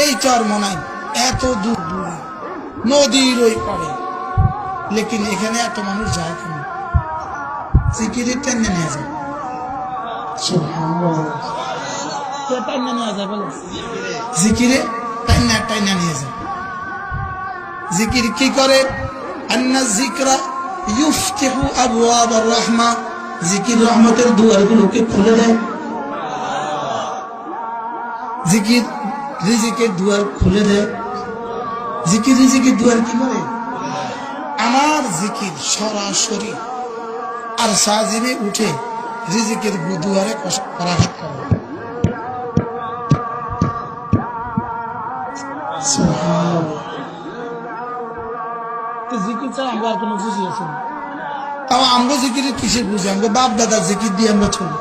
এই চরমনাই এত দূর দূরে নদীর ওই পারে, লেকিন এখানে এত মানুষ যায় কেন? জিকিরের টাইমে নিয়ে যায়, জিকিরে টাইনা নিয়ে যায়। জিকির কি করে? আন্না জিকরা ইউফতিহু আবওয়াবার রাহমা, জিকির রহমতের দুয়ারগুলোকে খুলে দেয়। জিকির রিজিকের দুয়ার খুলে দেয়। জিকির রিজিকের দুয়ার কি করে? আমার জিকির সরাসরি আর সাজিনে উঠে রিজিকের দুয়ারে করাঘাত করে। জিকির ছাড়া আমরা আর কোনো বুঝি আছে না। আমরা জিকিরের কিসে বুঝি? আমরা বাপ দাদার জিকির দিয়ে আমরা চলি।